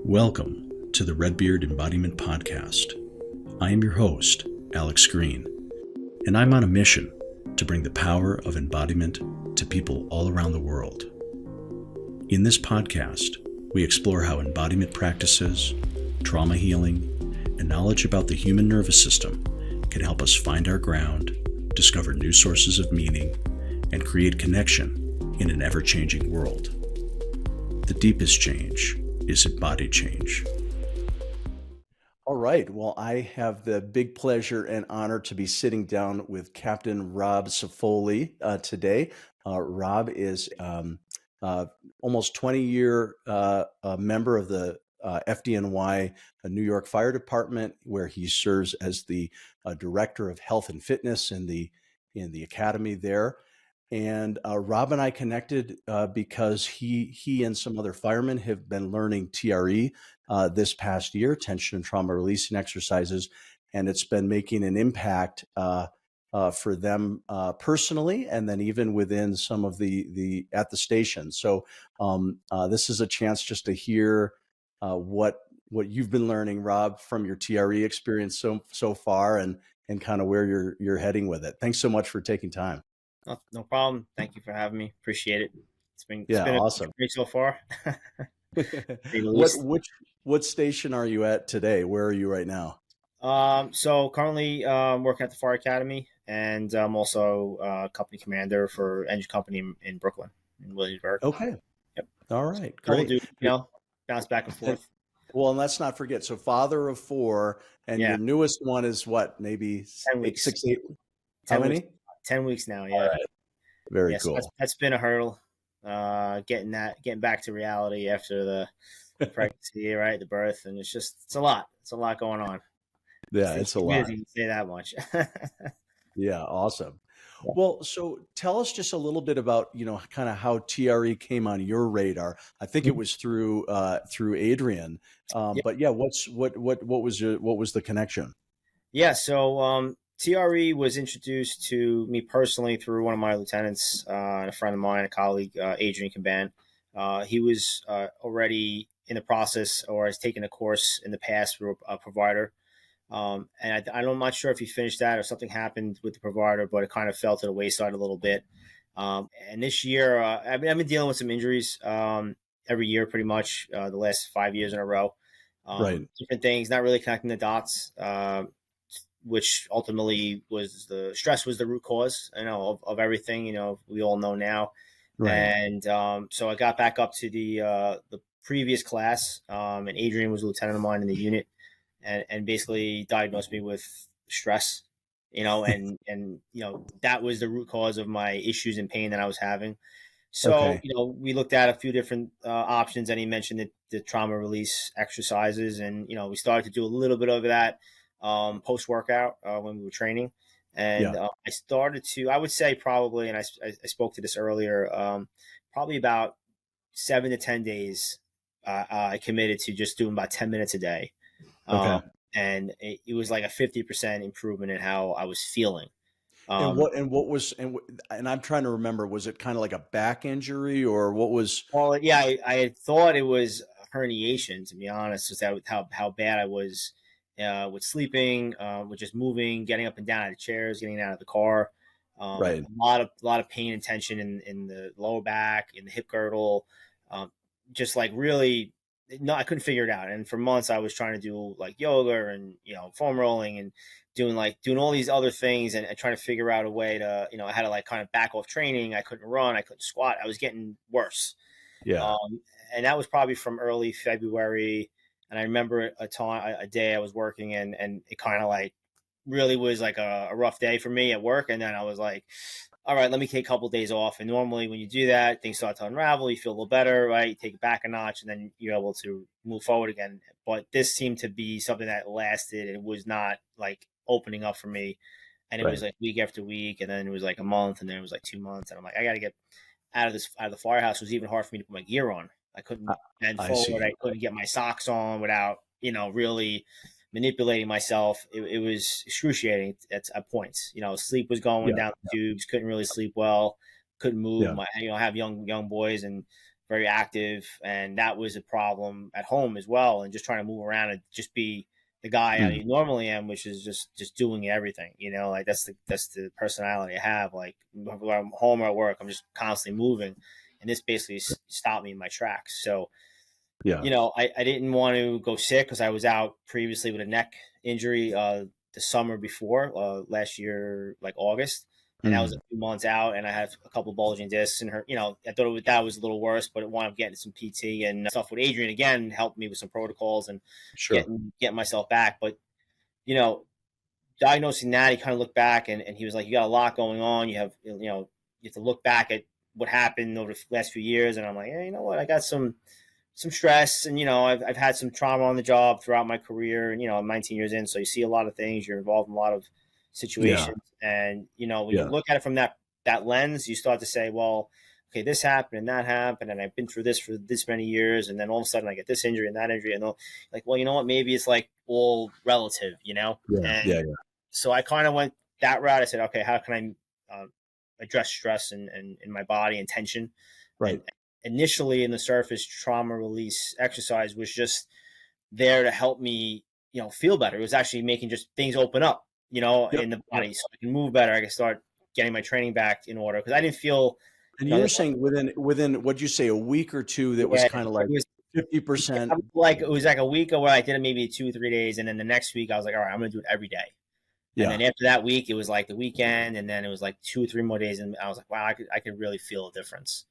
Welcome to the Redbeard Embodiment Podcast. I am your host, Alex Green, and I'm on a mission to bring the power of embodiment to people all around the world. In this podcast, we explore how embodiment practices, trauma healing, and knowledge about the human nervous system can help us find our ground, discover new sources of meaning, and create connection in an ever-changing world. The deepest change is embodied change. All right. Well, I have the big pleasure and honor to be sitting down with Captain Rob Cefoli today. Rob is almost 20-year member of the FDNY New York Fire Department, where he serves as the director of health and fitness in the academy there. And Rob and I connected because he and some other firemen have been learning TRE this past year, tension and trauma releasing exercises, and it's been making an impact for them personally, and then even within some of the at the station. So this is a chance just to hear what you've been learning, Rob, from your TRE experience so far, and kind of where you're heading with it. Thanks so much for taking time. No problem. Thank you for having me. Appreciate it. It's been awesome. Great so far. What station are you at today? Where are you right now? So currently working at the Fire Academy, and I'm also company commander for engine company in Brooklyn, in Williamsburg. Okay. Yep. All right. Great. Bounce back and forth. And let's not forget. So father of four, and your newest one is what? Maybe 10 weeks. 6, 8. How many? 10 weeks now. Yeah. All right. Very cool. So that's been a hurdle. Getting back to reality after the pregnancy, right? The birth, and it's a lot. It's a lot going on. Yeah, it's a lot. Busy, say that much. Yeah, awesome. Yeah. Well, so tell us just a little bit about, kind of how TRE came on your radar. I think it was through Adrian. But yeah, what was the connection? Yeah, so TRE was introduced to me personally through one of my lieutenants, and a friend of mine, a colleague, Adrian Caban. He was already in the process, or has taken a course in the past through a provider. And I'm not sure if he finished that or something happened with the provider, but it kind of fell to the wayside a little bit. And this year, I've been dealing with some injuries every year, pretty much the last 5 years in a row. Right. Different things, not really connecting the dots. Which ultimately was the stress was the root cause, of everything, we all know now. Right. And so I got back up to the previous class, and Adrian was a lieutenant of mine in the unit, and basically diagnosed me with stress, and that was the root cause of my issues and pain that I was having. So, okay. We looked at a few different options, and he mentioned the trauma release exercises, and, we started to do a little bit of that post-workout when we were training. And I started to, I would say probably, and I spoke to this earlier, probably about 7 to 10 days, I committed to just doing about 10 minutes a day. Okay. And it was like a 50% improvement in how I was feeling. And I'm trying to remember, was it kind of like a back injury, or what was? Well, yeah, I had thought it was herniation, to be honest, with how bad I was with sleeping, with just moving, getting up and down out of chairs, getting out of the car. Right. A lot of pain and tension in the lower back, in the hip girdle, just like really. No, I couldn't figure it out. And for months I was trying to do like yoga and, foam rolling and doing all these other things and trying to figure out a way to, I had to like kind of back off training. I couldn't run. I couldn't squat. I was getting worse. Yeah. And that was probably from early February. And I remember a day I was working and it kind of like really was like a rough day for me at work. And then I was like, all right, let me take a couple of days off. And normally when you do that, things start to unravel. You feel a little better, right? You take it back a notch, and then you're able to move forward again. But this seemed to be something that lasted. It was not like opening up for me. And it was like week after week. And then it was like a month. And then it was like 2 months. And I'm like, I got to get out of the firehouse. It was even hard for me to put my gear on. I couldn't bend forward. I couldn't get my socks on without, really manipulating myself. It was excruciating at points. Sleep was going down the tubes. Couldn't really sleep well. Couldn't move. I have young boys, and very active, and that was a problem at home as well. And just trying to move around and just be the guy I normally am, which is just doing everything. Like that's the personality I have. Like whether I'm home or at work, I'm just constantly moving, and this basically stopped me in my tracks. So I didn't want to go sick because I was out previously with a neck injury the summer before last year, like August. And that was a few months out, and I had a couple of bulging discs and her, I thought that was a little worse, but it wound up getting some PT and stuff with Adrian again, helped me with some protocols and getting myself back. But, diagnosing that, he kind of looked back and he was like, you got a lot going on. You have to look back at what happened over the last few years. And I'm like, hey, you know what? I got some stress, and I've had some trauma on the job throughout my career, and I'm 19 years in, so you see a lot of things, you're involved in a lot of situations, and when you look at it from that lens, you start to say, well, okay, this happened and that happened, and I've been through this for this many years, and then all of a sudden I get this injury and that injury, and like, well, you know what, maybe it's like all relative, so I kind of went that route. I said, okay, how can I address stress in my body and tension, right? Initially, in the surface trauma release exercise was just there to help me, feel better. It was actually making just things open up, in the body, so I can move better. I can start getting my training back in order, because I didn't feel. And you're saying within what'd you say, a week or two, that was kind of like 50%. Like it was like a week where I did it maybe 2 or 3 days, and then the next week I was like, all right, I'm going to do it every day. And then after that week, it was like the weekend, and then it was like 2 or 3 more days, and I was like, wow, I could really feel a difference.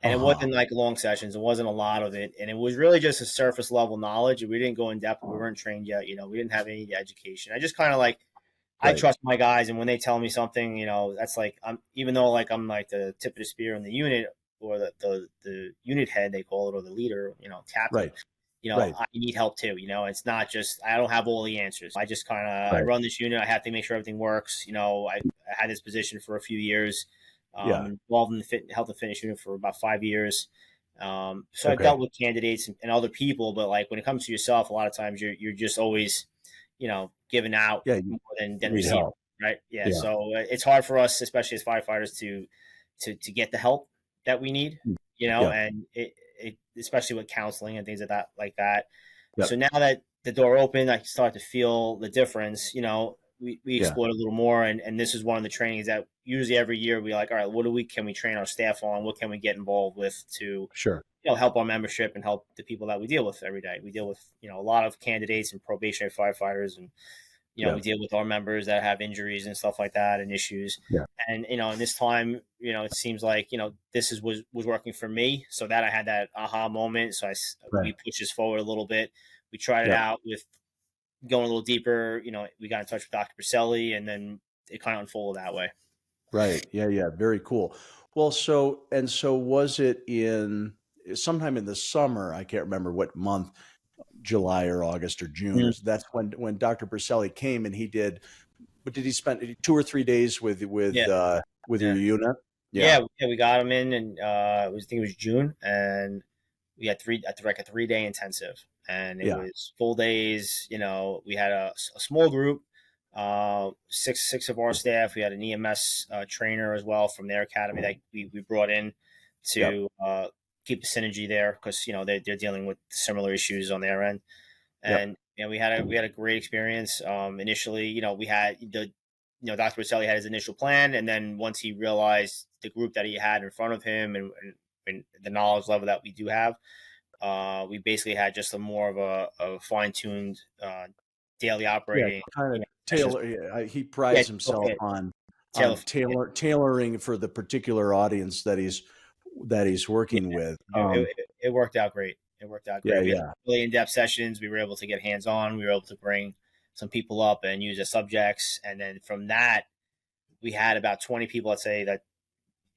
And it wasn't like long sessions. It wasn't a lot of it. And it was really just a surface level knowledge. We didn't go in depth. We weren't trained yet. We didn't have any education. I just kind of like, I trust my guys. And when they tell me something, that's like, even though like I'm like the tip of the spear in the unit, or the unit head, they call it, or the leader, captain, I need help too. It's not just, I don't have all the answers. I just kind of, I run this unit. I have to make sure everything works. I had this position for a few years. Involved in the health and fitness unit for about 5 years. So I've dealt with candidates and other people, but like when it comes to yourself, a lot of times you're just always, giving out more than receiving, right? So it's hard for us, especially as firefighters, to get the help that we need, and it especially with counseling and things like that. So now that the door opened, I start to feel the difference. We explored a little more, and this is one of the trainings that usually every year we like, all right, what can we train our staff on? What can we get involved with to help our membership and help the people that we deal with every day? We deal with a lot of candidates and probationary firefighters, and we deal with our members that have injuries and stuff like that and issues. And in this time, it seems like this was working for me, so that I had that aha moment. So we pushed this forward a little bit. We tried it out with going a little deeper. We got in touch with Dr. Cefoli, and then it kind of unfolded that way. Right. Yeah. Very cool. Well, so was it sometime in the summer? I can't remember what month, July or August or June. That's when Dr. Cefoli came, and he did. What did he spend 2 or 3 days with your unit? Yeah, we got him in, and I think it was June, and we had a 3-day intensive, and it was full days. We had a small group. Six of our staff. We had an EMS trainer as well from their academy that we brought in to keep the synergy there, because they're dealing with similar issues on their end. And we had a great experience. Initially, we had Dr. Cefoli had his initial plan, and then once he realized the group that he had in front of him and the knowledge level that we do have, we basically had just more of a fine-tuned daily operating. He prides himself on tailoring for the particular audience that he's working with. It worked out great. We had really in-depth sessions. We were able to get hands-on. We were able to bring some people up and use as subjects, and then from that, we had about 20 people, I'd say, that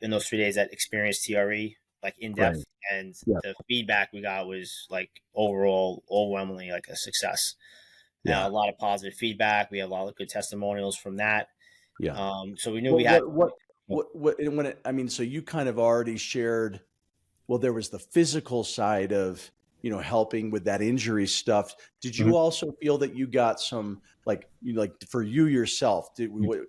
in those 3 days that experienced TRE, like in depth, and the feedback we got was like overall overwhelmingly like a success. A lot of positive feedback. We have a lot of good testimonials from that. So we knew we had so you kind of already shared. Well, there was the physical side of helping with that injury stuff. Did Mhm. you also feel that you got some, like, for you yourself,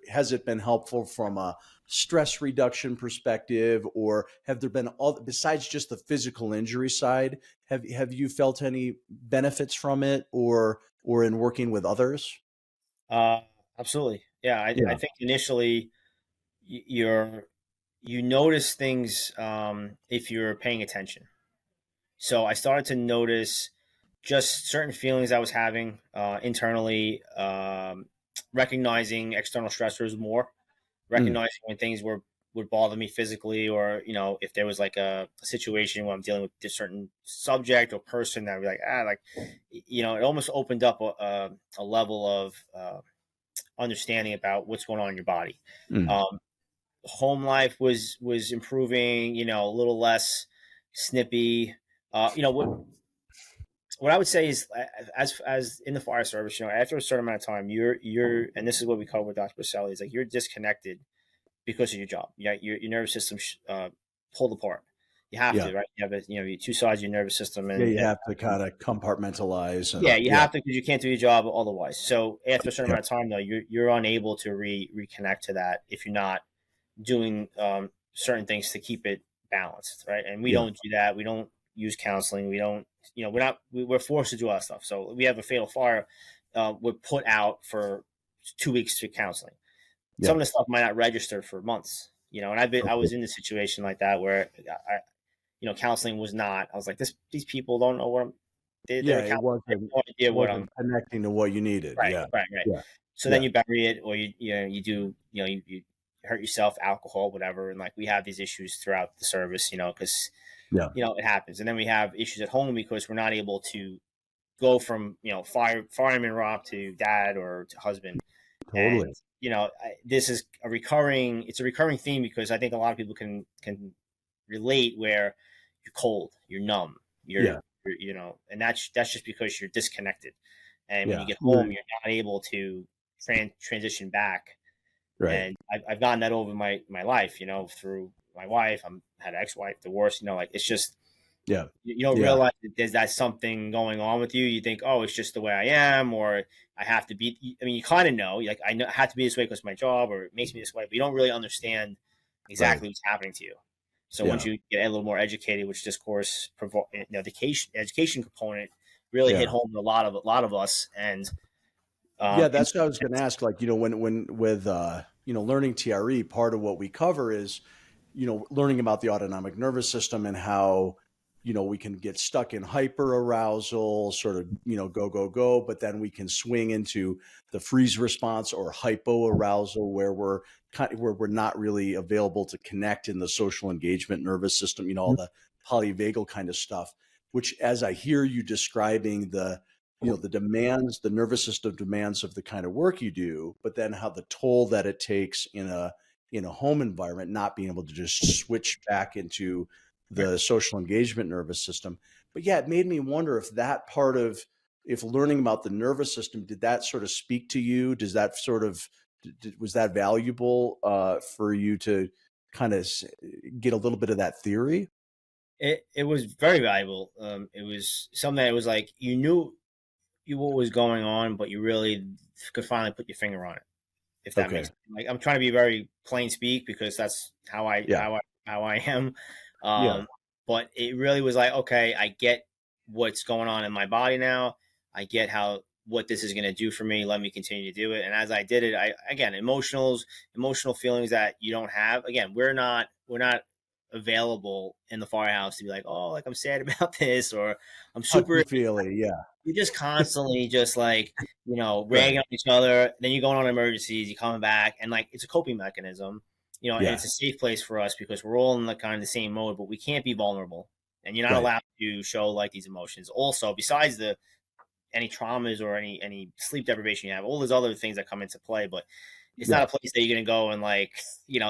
has it been helpful from a stress reduction perspective, or have there been besides just the physical injury side, have you felt any benefits from it, or in working with others? Uh, Absolutely. Yeah. I Yeah. think initially you notice things if you're paying attention. So I started to notice just certain feelings I was having internally, recognizing external stressors more, Mm. recognizing when things would bother me physically, or if there was like a situation where I'm dealing with a certain subject or person that I'd be like, it almost opened up a level of understanding about what's going on in your body. Mm. Um, Home life was improving, a little less snippy. What I would say is, as in the fire service, after a certain amount of time, you're and this is what we call with Dr. Baselli, is like you're disconnected because of your job. Your nervous system pulled apart. You have Yeah. to, right? You have two sides of your nervous system, Yeah. You and have to kind of compartmentalize, yeah, and you yeah. have to, because you can't do your job otherwise. So after a certain Yeah. amount of time, though, you're unable to reconnect to that if you're not doing certain things to keep it balanced, right? And we Yeah. don't do that. We don't use counseling. We don't, we're forced to do our stuff. So we have a fatal fire. We're put out for 2 weeks to counseling. Some Yeah. of the stuff might not register for months, and I Okay. was in a situation like that where counseling was not. I was like, these people don't know what I'm. They're Yeah. counseling. It They have wasn't. no idea It what I'm. wasn't connecting to what you needed. Right, Yeah. right, right. Yeah. So then Yeah. you bury it, or you do, you hurt yourself, alcohol, whatever, and like we have these issues throughout the service, because Yeah. it happens, and then we have issues at home because we're not able to go from fireman Rob to dad or to husband, and Totally. this is it's a recurring theme, because I think a lot of people can relate, where you're cold, you're numb, Yeah. and that's just because you're disconnected. And when you Yeah. get home, you're not able to transition back. Right. And I've gotten that over my life, through my wife. I'm had an ex-wife, divorce. Like it's just Yeah. you don't Yeah. realize that there's that something going on with you. You think, oh, it's just the way I am, or I have to be. I mean, you kind of know, like I know I have to be this way because of my job, or it makes me this way, but you don't really understand Right. exactly what's happening to you. So once Yeah. you get a little more educated, which this course, the education component really hit Yeah. home to a lot of us, and Yeah. and That's what I was going to ask. Like, when with, learning TRE, part of what we cover is, learning about the autonomic nervous system and how, we can get stuck in hyper arousal, sort of, go, go, go, but then we can swing into the freeze response or hypo arousal, where we're not really available to connect in the social engagement nervous system, all the polyvagal kind of stuff, which, as I hear you describing the nervous system demands of the kind of work you do, but then how the toll that it takes in a home environment, not being able to just switch back into the social engagement nervous system. But yeah, it made me wonder if learning about the nervous system, did that sort of speak to you? Does that sort of, was that valuable for you to kind of get a little bit of that theory? it was very valuable. It was something that it was like you knew what was going on, but you really could finally put your finger on it. If that makes Okay. sense. Like, I'm trying to be very plain speak, because that's how I Yeah. how I how I am. Yeah. But it really was like, okay, I get what's going on in my body now. I get what this is going to do for me. Let me continue to do it. And as I did it, again, emotional feelings that you don't have. Again, we're not available in the firehouse to be like, oh, like I'm sad about this, or I'm super. Touchy feely. Yeah. You're just constantly just like, ragging Right. on each other. Then you're going on emergencies, you're coming back, and like it's a coping mechanism, and Yeah. it's a safe place for us because we're all in the kind of the same mode, but we can't be vulnerable, and you're not Right. allowed to show like these emotions. Also, besides the any traumas or any sleep deprivation you have, all those other things that come into play, but it's not Yeah. a place that you're gonna go and like,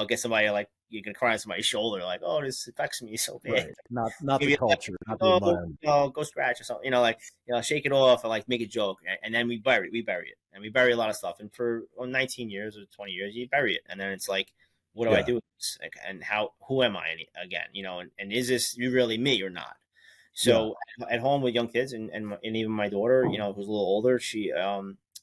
get somebody like you can cry on somebody's shoulder like, oh, this affects me so bad. Right. Not the Maybe culture, not the oh, environment. go scratch or something, like, shake it off, or like make a joke, and then we bury it, and we bury a lot of stuff. And for 19 years or 20 years, you bury it, and then it's like, what do I Yeah. do with this? Like, and who am I again? And is this you really me or not? So at home with young kids and even my daughter, you know, who's a little older, she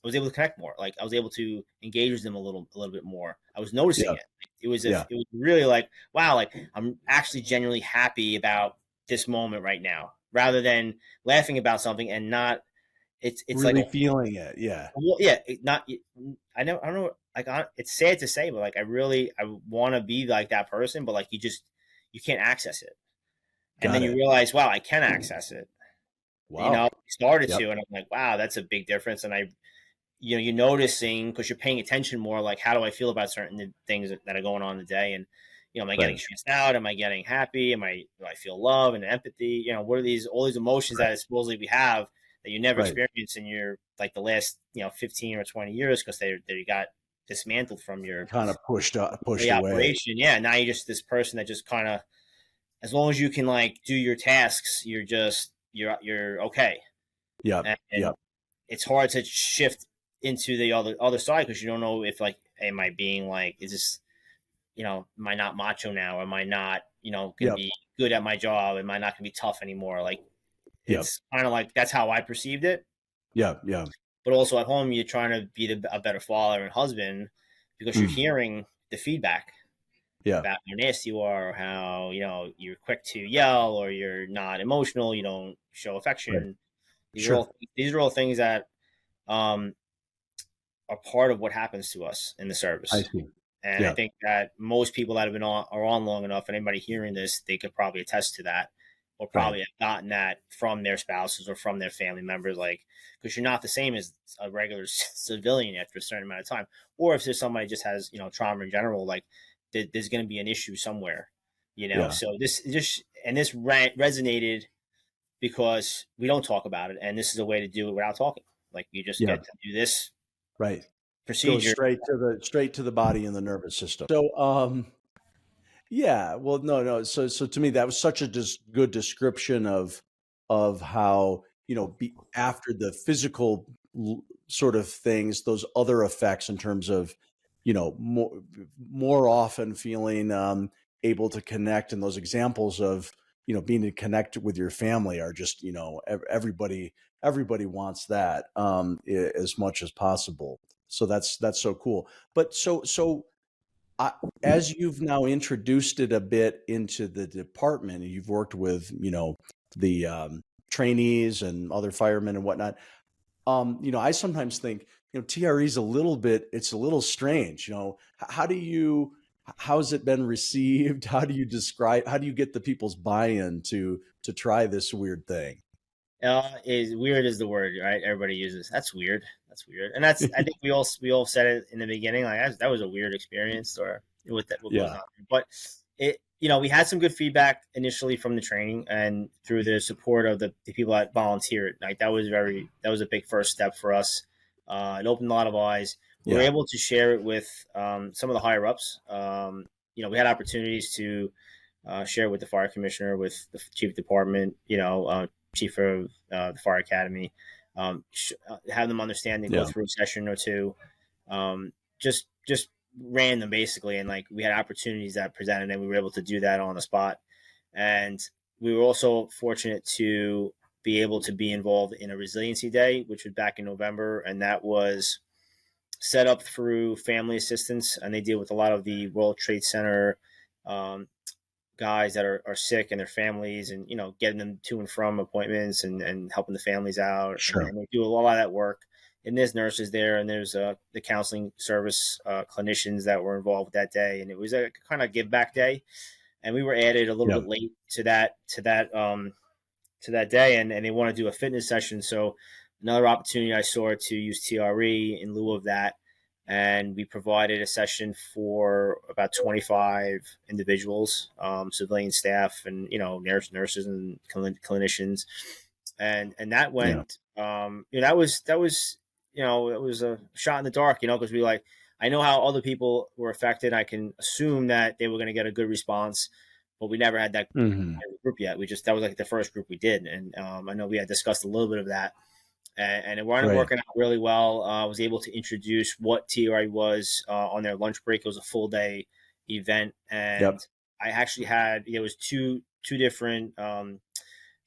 was able to connect more. Like I was able to engage with them a little bit more. I was noticing Yeah. it. It was Yeah. it was really like, wow, like I'm actually genuinely happy about this moment right now, rather than laughing about something and not. It's like Really feeling it. Yeah. well, yeah, not. I don't know. Like, it's sad to say, but like, I want to be like that person, but like, you can't access it, and Got then you it. realize, wow, I can access it. You know, Wow. started Yep. to, and I'm like, wow, that's a big difference. And you're noticing because you're paying attention more. Like, how do I feel about certain things that are going on in the day? And am I getting Right. stressed out? Am I getting happy? Do I feel love and empathy? What are all these emotions Right. that supposedly we have that you never Right. experienced in your like the last 15 or 20 years because they got dismantled from your Kind of pushed the away. operation. Yeah, now you're just this person that just kind of, as long as you can like do your tasks, you're okay. Yep. And Yep. it's hard to shift into the other side because you don't know if like, am I being like, is this, am I not macho now? Am I not, going to Yep. be good at my job? Am I not going to be tough anymore? Like, Yep. it's kind of like that's how I perceived it. Yep. Yep. But also at home, you're trying to be a better father and husband because you're Mm. hearing the feedback Yeah. about how nasty you are, or how you're quick to yell, or you're not emotional, you don't show Right. affection. Sure. These are all things that um, are part of what happens to us in the I service. see. And I Yeah. think that most people that have been are on long enough, and anybody hearing this, they could probably attest to that, or Right. probably have gotten that from their spouses or from their family members. Like, because you're not the same as a regular civilian after a certain amount of time, or if there's somebody just has trauma in general, like there's going to be an issue somewhere. Yeah. So this resonated because we don't talk about it, and this is a way to do it without talking. Like, you just Yeah. get to do this Right. Goes procedure. straight to the body and the nervous system. So, yeah, well, no. So to me, that was such a good description of how after the physical sort of things, those other effects in terms of more often feeling able to connect, and those examples of being to connect with your family are just everybody wants that as much as possible. So that's so cool. But I, as you've now introduced it a bit into the department, and you've worked with, the trainees and other firemen and whatnot, I sometimes think, TRE is it's a little strange. How's it been received? How do you get the people's buy-in to try this weird thing? Is weird is the word, right? Everybody uses that's weird. That's weird, and that's I think we all said it in the beginning. Like, that was a weird experience, or what goes Yeah. on. But we had some good feedback initially from the training and through the support of the people that volunteered. Like, that was a big first step for us. It opened a lot of eyes. We were Yeah. able to share it with some of the higher ups. We had opportunities to share with the fire commissioner, with the chief of department, chief of the fire academy, have them understand and go Yeah. through a session or two, just random basically, and like we had opportunities that presented, and we were able to do that on the spot. And we were also fortunate to be able to be involved in a resiliency day, which was back in November, and that was set up through family assistance, and they deal with a lot of the World Trade Center guys that are sick and their families, and getting them to and from appointments, and helping the families out. Sure. And they do a lot of that work. And there's nurses there, and there's the counseling service clinicians that were involved that day. And it was a kind of give back day, and we were added a little Yeah. bit late to that day, and they want to do a fitness session. So another opportunity I saw to use TRE in lieu of that. And we provided a session for about 25 individuals, civilian staff, and nurses and clinicians, and that went. That was it was a shot in the dark, because I know how other people were affected. I can assume that they were going to get a good response, but we never had that Mm-hmm. group yet. That was like the first group we did, and I know we had discussed a little bit of that. And it wound up Right. working out really well. I was able to introduce what TRE was on their lunch break. It was a full day event, and Yep. I actually had there was two different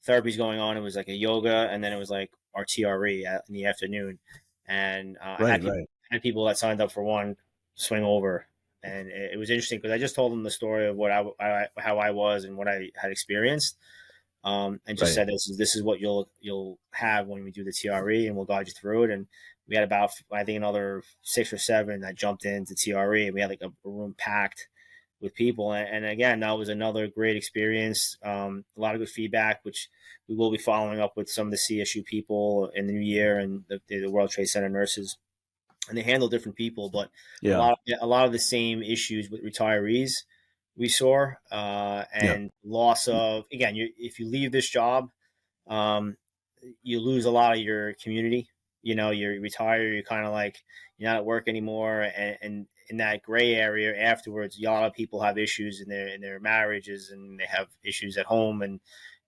therapies going on. It was like a yoga, and then it was like our TRE in the afternoon. And I Right, right. had people that signed up for one swing over, and it was interesting because I just told them the story of what how I was and what I had experienced, and just Right. said this is what you'll have when we do the TRE, and we'll guide you through it. And we had about, I think, another 6 or 7 that jumped into TRE, and we had like a room packed with people. And again, that was another great experience. A lot of good feedback, which we will be following up with some of the CSU people in the new year, and the World Trade Center nurses. And they handle different people, but Yeah. a lot of the same issues with retirees we saw, Yeah. and loss of, again, if you leave this job, um, you lose a lot of your community. You retire, you're kind of like, you're not at work anymore, and in that gray area afterwards, a lot of people have issues in their marriages, and they have issues at home, and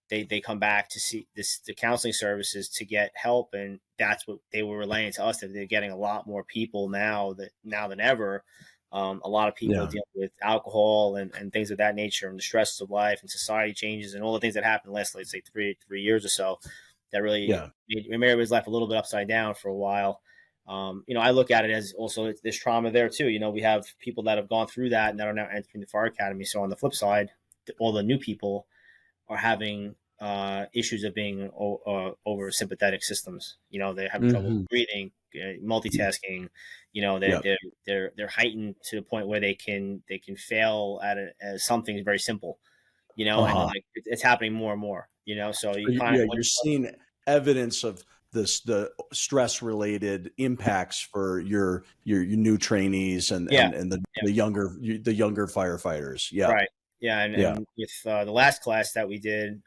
they come back to see the counseling services to get help, and that's what they were relaying to us, that they're getting a lot more people now than ever. A lot of people Yeah. dealing with alcohol and things of that nature, and the stresses of life and society changes and all the things that happened last, let's say, three years or so, that really Yeah. made everybody's life a little bit upside down for a while. I look at it as also there's trauma there too. We have people that have gone through that and that are now entering the fire academy. So on the flip side, all the new people are having issues of being over sympathetic systems. They're having trouble Hmm. breathing, multitasking. Yeah. They're heightened to the point where they can fail at something very simple. And Uh-huh. like it's happening more and more. So you kind Yeah, of, you're seeing evidence of the stress related impacts for your new trainees and yeah. the younger firefighters. Yeah. Right. Yeah, Yeah. and with the last class that we did,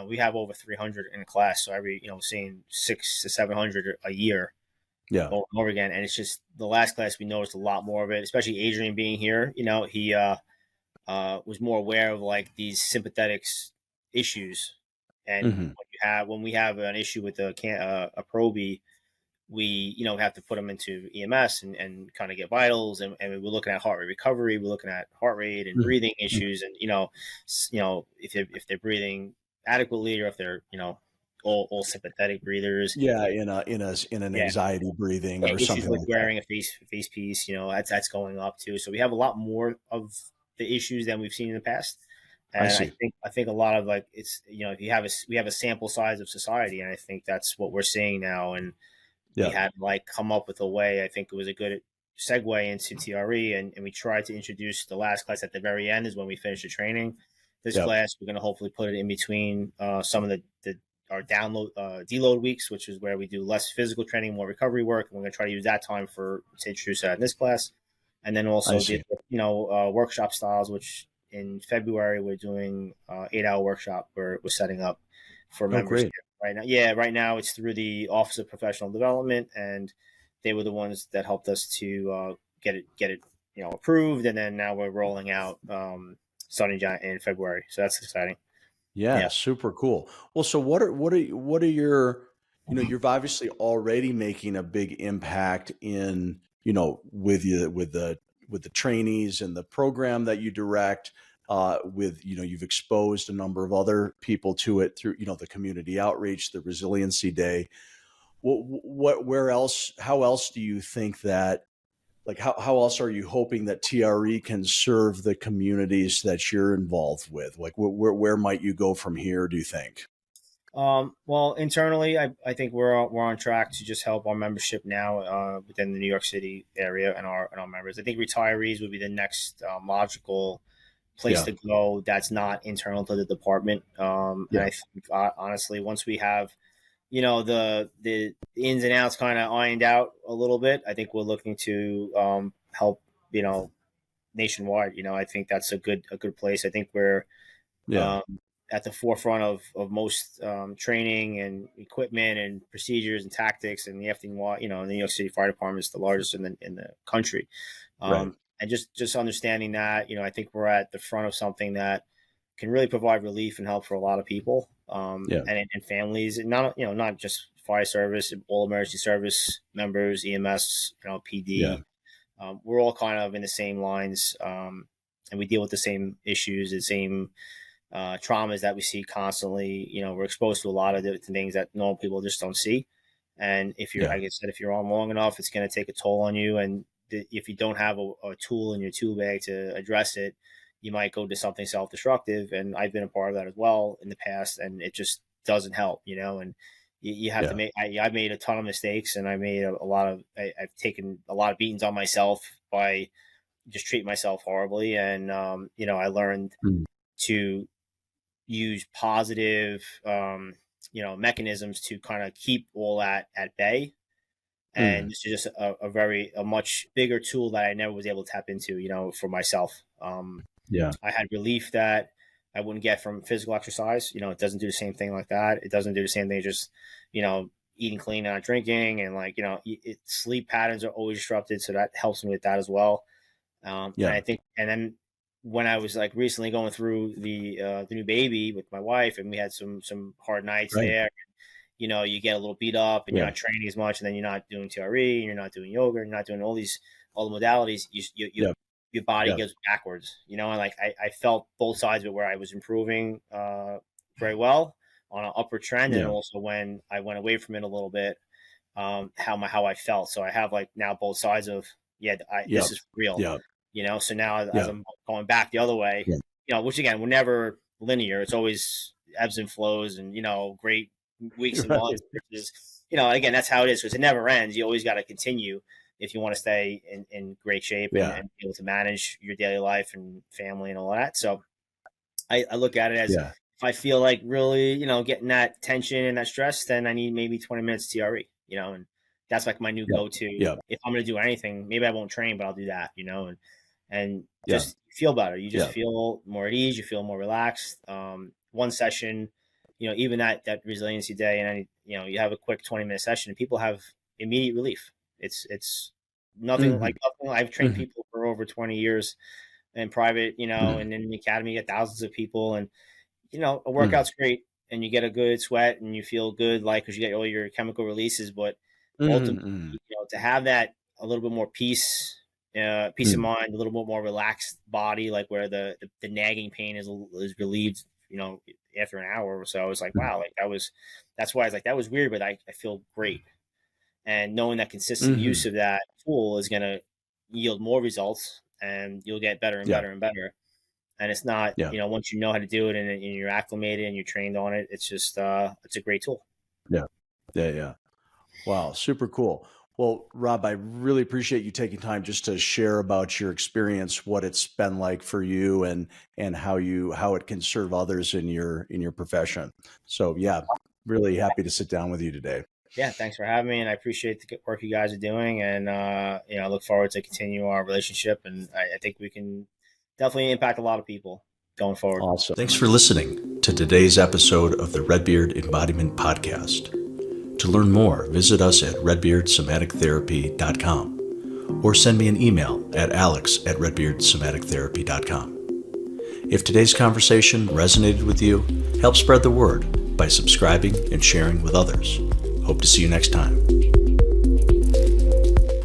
we have over 300 in a class, so every seeing 600 to 700 a year Yeah. over and over again, and it's just the last class we noticed a lot more of it, especially Adrian being here. He was more aware of like these sympathetic issues, and Hmm. when we have an issue with a probie, we have to put them into EMS and kind of get vitals, and we're looking at heart rate recovery, we're looking at heart rate and breathing issues, and if they're breathing adequately, or if they're all sympathetic breathers. Yeah, in an Yeah, anxiety breathing or issues something with like that. wearing a face piece, that's going up too. So we have a lot more of the issues than we've seen in the past. I And see. I think a lot of like, it's, if you have we have a sample size of society, and I think that's what we're seeing now. And we Yeah. had like come up with a way. I think it was a good segue into TRE, and we tried to introduce the last class at the very end is when we finish the training. This Yeah. class, we're going to hopefully put it in between some of our deload weeks, which is where we do less physical training, more recovery work, and we're going to try to use that time to introduce that in this class. And then I also see. workshop styles, which in February we're doing 8-hour workshop where we're setting up for Oh, members great. right now. Yeah, right now it's through the Office of Professional Development, and they were the ones that helped us to get it approved, and then now we're rolling out starting in February. So that's exciting. Yeah, Yeah. super cool. Well, so what are your, you're obviously already making a big impact in, with the trainees and the program that you direct, you've exposed a number of other people to it through, the community outreach, the resiliency day. Where else, how else do you think that, like, how else are you hoping that TRE can serve the communities that you're involved with? Like, where might you go from here, do you think? Well, internally, I think we're on track to just help our membership now within the New York City area, and our members. I think retirees would be the next logical place Yeah. to go. That's not internal to the department. And Yeah. I think honestly, once we have the ins and outs kind of ironed out a little bit, I think we're looking to help nationwide. I think that's a good place. I think we're Yeah. um, at the forefront of most training and equipment and procedures and tactics, and the FDNY, the New York City Fire Department is the largest in the country. Right. And just understanding that, I think we're at the front of something that can really provide relief and help for a lot of people, Yeah. and families, and not just fire service, all emergency service members, EMS, Yeah. PD. We're all kind of in the same lines, and we deal with the same issues, the same traumas that we see constantly. We're exposed to a lot of different things that normal people just don't see. And if you're, like I said, if you're on long enough, it's going to take a toll on you. And if you don't have a tool in your tool bag to address it, you might go to something self-destructive. And I've been a part of that as well in the past, and it just doesn't help, and you have to make, I've made a ton of mistakes, and I made I've taken a lot of beatings on myself by just treating myself horribly. And, I learned to use positive, mechanisms to kind of keep all that at bay. And this is just a much bigger tool that I never was able to tap into, for myself. I had relief that I wouldn't get from physical exercise. It doesn't do the same thing like that. It doesn't do the same thing, just, eating clean, not drinking. And sleep patterns are always disrupted. So that helps me with that as well. And I think, and then when I was recently going through the new baby with my wife, and we had some hard nights there, you get a little beat up, and you're not training as much, and then you're not doing TRE, and you're not doing yoga, and you're not doing all the modalities. Your body goes backwards, and I felt both sides of it, where I was improving very well on an upward trend, and also when I went away from it a little bit, how I felt. So I have now both sides of this is real. So now as I'm going back the other way, which again, we're never linear. It's always ebbs and flows, and great weeks and months. Again, that's how it is, because it never ends. You always got to continue if you want to stay in great shape and be able to manage your daily life and family and all that. So I look at it as if I feel like really, getting that tension and that stress, then I need maybe 20 minutes TRE, and that's my new go-to. If I'm going to do anything, maybe I won't train, but I'll do that, and just feel better. You just feel more at ease. You feel more relaxed. One session, even that resiliency day, and you have a quick 20-minute session, and people have immediate relief. It's nothing like nothing. I've trained people for over 20 years in private, and in the academy, you get thousands of people, and a workout's great, and you get a good sweat, and you feel good, because you get all your chemical releases. But ultimately, to have that a little bit more peace of mind, a little bit more relaxed body, where the nagging pain is relieved, after an hour or so. I was like, wow, that's why I was like, that was weird, but I feel great. And knowing that consistent use of that tool is going to yield more results, and you'll get better and better and better. And it's not, once you know how to do it, and you're acclimated and you're trained on it, it's just, it's a great tool. Yeah. Wow. Super cool. Well, Rob, I really appreciate you taking time just to share about your experience, what it's been like for you, and how it can serve others in your profession. So really happy to sit down with you today. Yeah, thanks for having me, and I appreciate the work you guys are doing, and I look forward to continue our relationship, and I think we can definitely impact a lot of people going forward. Awesome. Thanks for listening to today's episode of the Redbeard Embodiment Podcast. To learn more, visit us at redbeardsomatictherapy.com or send me an email at alex@redbeardsomatictherapy.com. If today's conversation resonated with you, help spread the word by subscribing and sharing with others. Hope to see you next time.